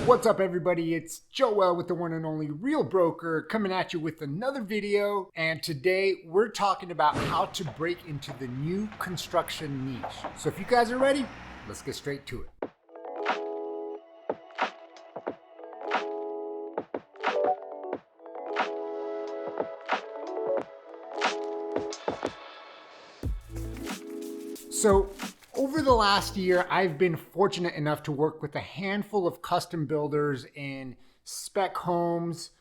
What's up, everybody? It's Joel with the one and only Real Broker coming at you with another video. And today we're talking about how to break into the new construction niche. So if you guys are ready, let's get straight to it. So over the last year, I've been fortunate enough to work with a handful of custom builders in spec homes,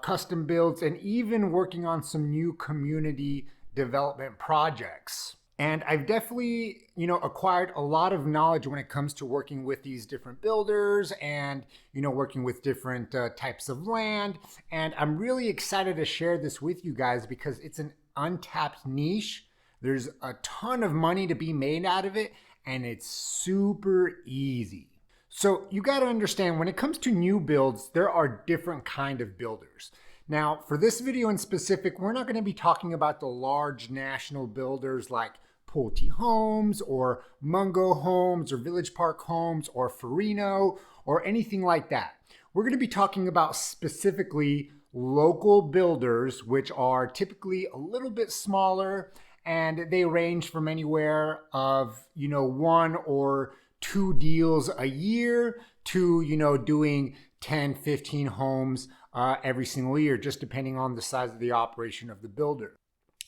custom builds, and even working on some new community development projects. And I've definitely, acquired a lot of knowledge when it comes to working with these different builders and, working with different types of land. And I'm really excited to share this with you guys because it's an untapped niche. There's a ton of money to be made out of it, and it's super easy. So you got to understand, when it comes to new builds, there are different kind of builders. Now, for this video in specific, we're not going to be talking about the large national builders like Pulte Homes or Mungo Homes or Village Park Homes or Farino or anything like that. We're going to be talking about specifically local builders, which are typically a little bit smaller, and they range from anywhere of, one or two deals a year to, doing 10, 15 homes every single year, just depending on the size of the operation of the builder.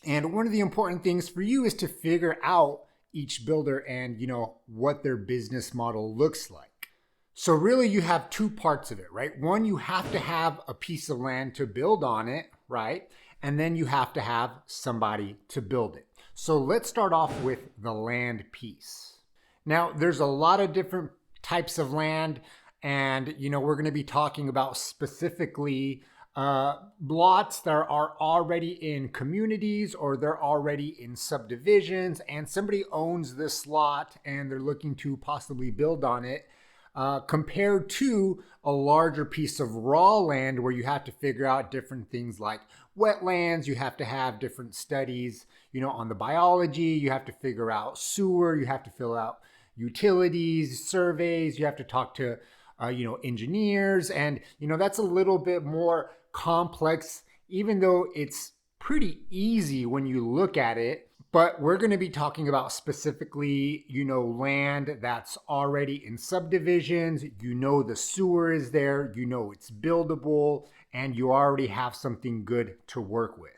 And one of the important things for you is to figure out each builder and, what their business model looks like. So really you have two parts of it, right? One, you have to have a piece of land to build on it, right? And then you have to have somebody to build it. So let's start off with the land piece. Now, there's a lot of different types of land, and we're going to be talking about specifically lots that are already in communities or they're already in subdivisions, and somebody owns this lot and they're looking to possibly build on it. Compared to a larger piece of raw land where you have to figure out different things like wetlands, you have to have different studies, on the biology, you have to figure out sewer, you have to fill out utilities, surveys, you have to talk to, engineers, and, that's a little bit more complex, even though it's pretty easy when you look at it. But we're going to be talking about specifically, land that's already in subdivisions, the sewer is there, it's buildable, and you already have something good to work with.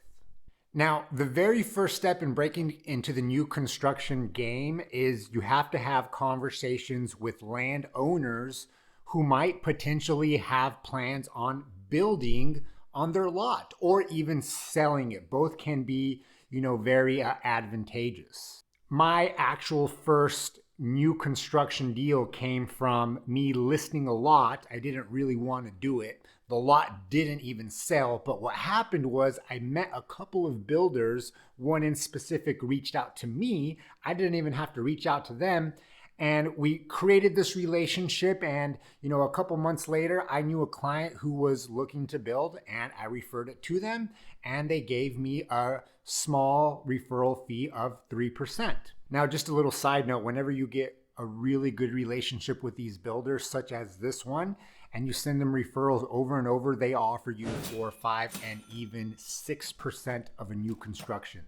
Now, the very first step in breaking into the new construction game is you have to have conversations with landowners who might potentially have plans on building on their lot or even selling it. Both can be very advantageous. My actual first new construction deal came from me listing a lot. I didn't really want to do it. The lot didn't even sell, but what happened was I met a couple of builders. One in specific reached out to me. I didn't even have to reach out to them. And we created this relationship, and a couple months later, I knew a client who was looking to build, and I referred it to them, and they gave me a small referral fee of 3%. Now, just a little side note, whenever you get a really good relationship with these builders, such as this one, and you send them referrals over and over, they offer you 4, 5, and even 6% of a new construction.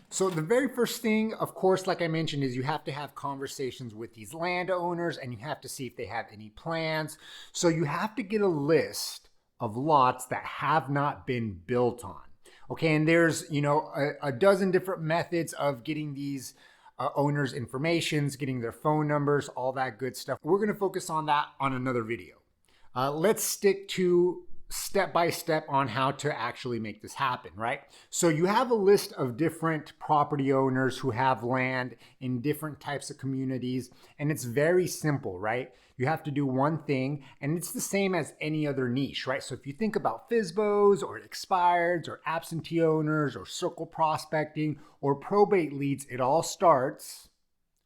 So the very first thing, of course, like I mentioned, is you have to have conversations with these landowners and you have to see if they have any plans. So you have to get a list of lots that have not been built on. Okay, and there's, a dozen different methods of getting these owners' informations, getting their phone numbers, all that good stuff. We're going to focus on that on another video. Let's stick to step by step on how to actually make this happen, right? So you have a list of different property owners who have land in different types of communities, and it's very simple, right? You have to do one thing, and it's the same as any other niche, right? So if you think about FSBOs or expireds or absentee owners or circle prospecting or probate leads, it all starts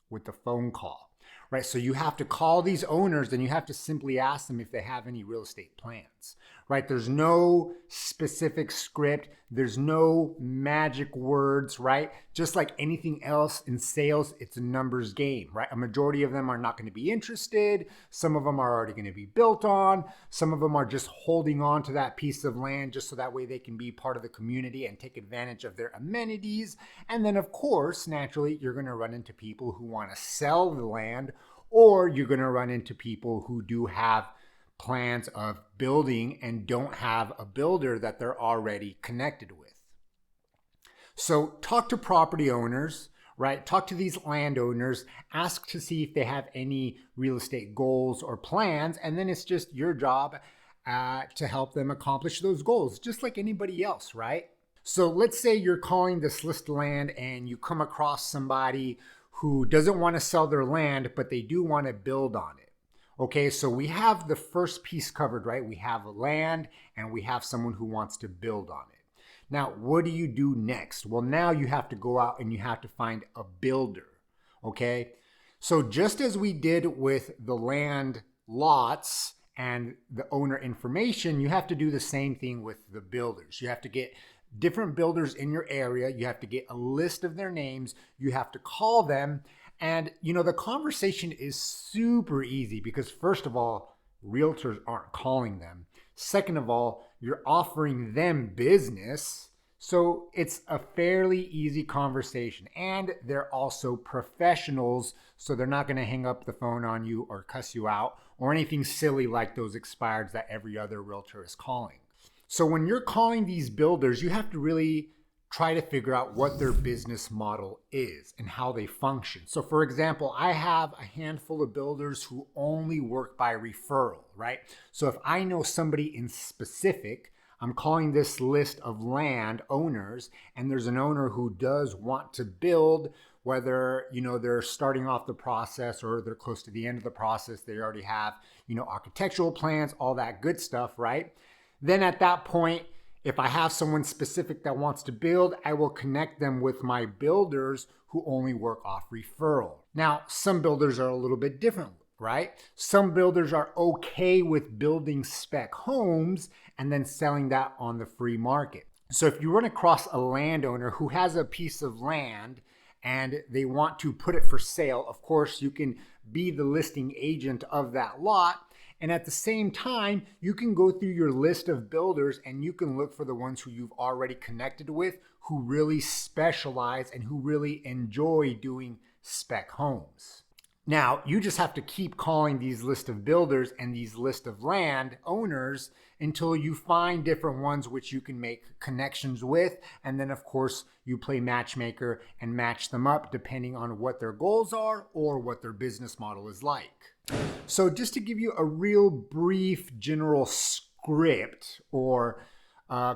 with a phone call, right? So you have to call these owners and you have to simply ask them if they have any real estate plans, right? There's no specific script. There's no magic words, right? Just like anything else in sales, it's a numbers game, right? A majority of them are not going to be interested. Some of them are already going to be built on. Some of them are just holding on to that piece of land just so that way they can be part of the community and take advantage of their amenities. And then, of course, naturally, you're going to run into people who want to sell the land, or you're going to run into people who do have plans of building and don't have a builder that they're already connected with. So talk to property owners, right? Talk to these landowners, ask to see if they have any real estate goals or plans, and then it's just your job to help them accomplish those goals, just like anybody else, right? So let's say you're calling this list of land and you come across somebody who doesn't want to sell their land, but they do want to build on it. Okay, so we have the first piece covered, right? We have land and we have someone who wants to build on it. Now, what do you do next? Well, now you have to go out and you have to find a builder, okay? So just as we did with the land lots and the owner information, you have to do the same thing with the builders. You have to get different builders in your area. You have to get a list of their names. You have to call them. And, the conversation is super easy because, first of all, realtors aren't calling them. Second of all, you're offering them business. So it's a fairly easy conversation. And they're also professionals, so they're not going to hang up the phone on you or cuss you out or anything silly like those expireds that every other realtor is calling. So when you're calling these builders, you have to really try to figure out what their business model is and how they function. So for example, I have a handful of builders who only work by referral, right? So if I know somebody in specific, I'm calling this list of land owners, and there's an owner who does want to build, whether, they're starting off the process or they're close to the end of the process, they already have, architectural plans, all that good stuff, right? Then at that point, if I have someone specific that wants to build, I will connect them with my builders who only work off referral. Now, some builders are a little bit different, right? Some builders are okay with building spec homes and then selling that on the free market. So if you run across a landowner who has a piece of land and they want to put it for sale, of course, you can be the listing agent of that lot. And at the same time, you can go through your list of builders and you can look for the ones who you've already connected with, who really specialize and who really enjoy doing spec homes. Now, you just have to keep calling these list of builders and these list of land owners until you find different ones which you can make connections with. And then, of course, you play matchmaker and match them up depending on what their goals are or what their business model is like. So just to give you a real brief general script or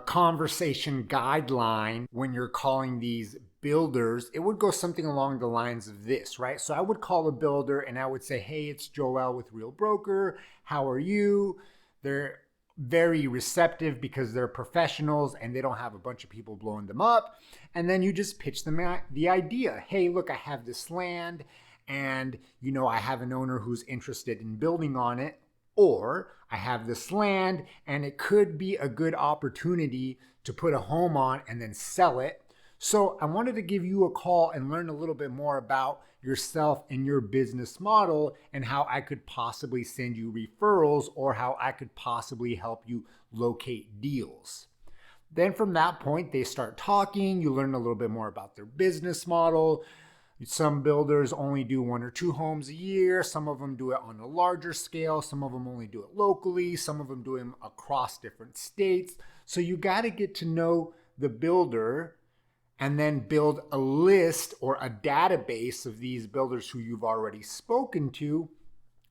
conversation guideline when you're calling these builders, it would go something along the lines of this, right? So I would call a builder and I would say, hey, it's Joel with Real Broker. How are you? They're very receptive because they're professionals and they don't have a bunch of people blowing them up. And then you just pitch them the idea. Hey, look, I have this land and, I have an owner who's interested in building on it, or I have this land and it could be a good opportunity to put a home on and then sell it. So I wanted to give you a call and learn a little bit more about yourself and your business model and how I could possibly send you referrals or how I could possibly help you locate deals. Then from that point, they start talking. You learn a little bit more about their business model. Some builders only do 1 or 2 homes a year. Some of them do it on a larger scale. Some of them only do it locally. Some of them do them across different states. So you got to get to know the builder and then build a list or a database of these builders who you've already spoken to.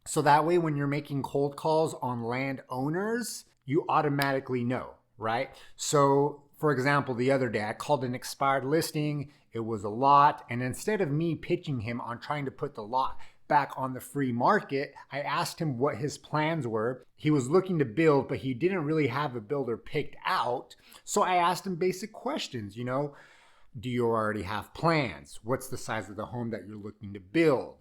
So that way, when you're making cold calls on landowners, you automatically know, right? So for example, the other day I called an expired listing. It was a lot. And instead of me pitching him on trying to put the lot back on the free market, I asked him what his plans were. He was looking to build, but he didn't really have a builder picked out. So I asked him basic questions, do you already have plans? What's the size of the home that you're looking to build?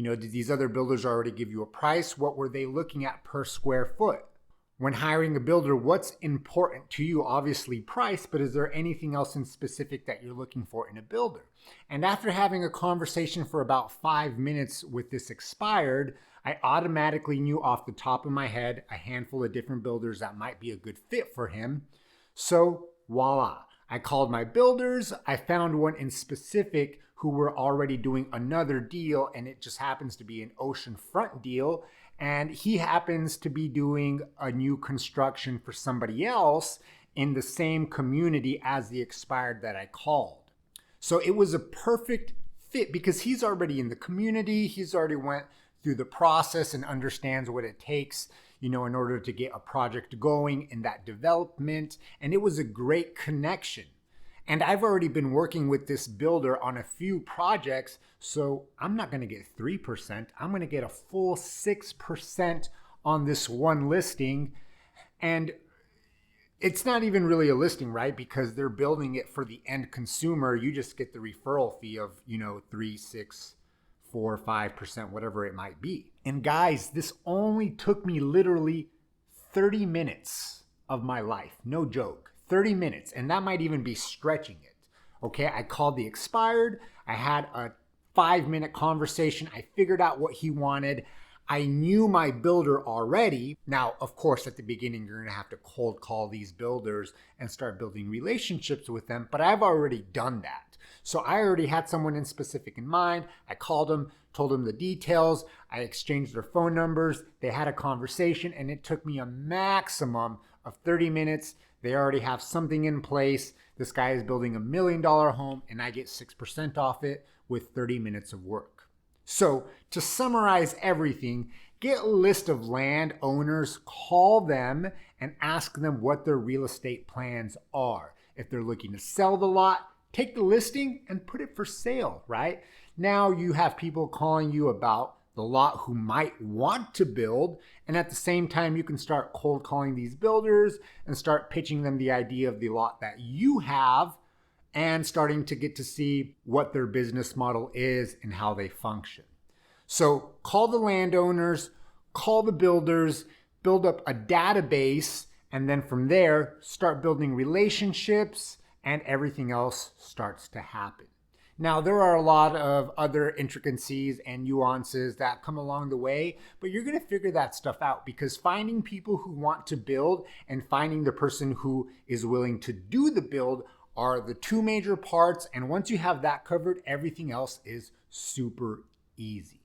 Did these other builders already give you a price? What were they looking at per square foot? When hiring a builder, what's important to you? Obviously price, but is there anything else in specific that you're looking for in a builder? And after having a conversation for about 5 minutes with this expired, I automatically knew off the top of my head a handful of different builders that might be a good fit for him. So voila, I called my builders. I found one in specific who were already doing another deal, and it just happens to be an oceanfront deal. And he happens to be doing a new construction for somebody else in the same community as the expired that I called. So it was a perfect fit because he's already in the community. He's already went through the process and understands what it takes, in order to get a project going in that development. And it was a great connection. And I've already been working with this builder on a few projects, so I'm not going to get 3%. I'm going to get a full 6% on this one listing. And it's not even really a listing, right? Because they're building it for the end consumer. You just get the referral fee of, 3, 6, 4, 5%, whatever it might be. And guys, this only took me literally 30 minutes of my life. No joke. 30 minutes, and that might even be stretching it. Okay, I called the expired. I had a 5-minute conversation. I figured out what he wanted. I knew my builder already. Now, of course, at the beginning, you're gonna have to cold call these builders and start building relationships with them, but I've already done that. So I already had someone in specific in mind. I called them, told them the details. I exchanged their phone numbers. They had a conversation, and it took me a maximum of 30 minutes. They already have something in place. This guy is building $1 million home, and I get 6% off it with 30 minutes of work. So to summarize everything, get a list of landowners, call them, and ask them what their real estate plans are. If they're looking to sell the lot, take the listing and put it for sale, right? Now you have people calling you about the lot who might want to build, and at the same time you can start cold calling these builders and start pitching them the idea of the lot that you have and starting to get to see what their business model is and how they function. So call the landowners, call the builders, build up a database, and then from there start building relationships, and everything else starts to happen. Now, there are a lot of other intricacies and nuances that come along the way, but you're going to figure that stuff out, because finding people who want to build and finding the person who is willing to do the build are the two major parts. And once you have that covered, everything else is super easy.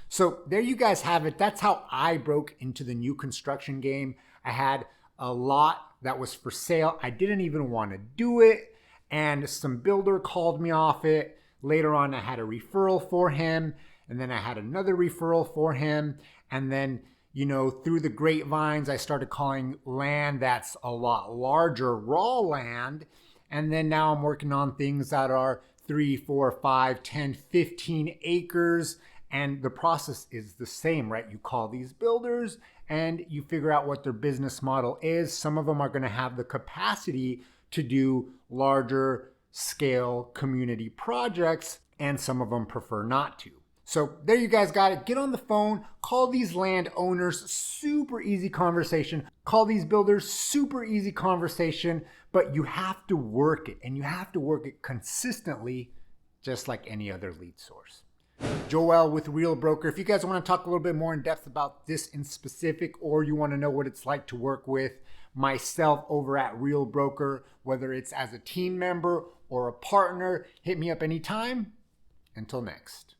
So there you guys have it. That's how I broke into the new construction game. I had a lot that was for sale. I didn't even want to do it, and some builder called me off it. Later on, I had a referral for him, and then I had another referral for him. And then, through the grapevines, I started calling land that's a lot larger, raw land. And then now I'm working on things that are 3, 4, 5, 10, 15 acres. And the process is the same, right? You call these builders and you figure out what their business model is. Some of them are going to have the capacity to do larger scale community projects, and some of them prefer not to. So there you guys got it. Get on the phone, call these landowners, super easy conversation. Call these builders, super easy conversation, but you have to work it, and you have to work it consistently, just like any other lead source. Joel with Real Broker. If you guys want to talk a little bit more in depth about this in specific, or you want to know what it's like to work with myself over at Real Broker, whether it's as a team member or a partner, hit me up anytime. Until next.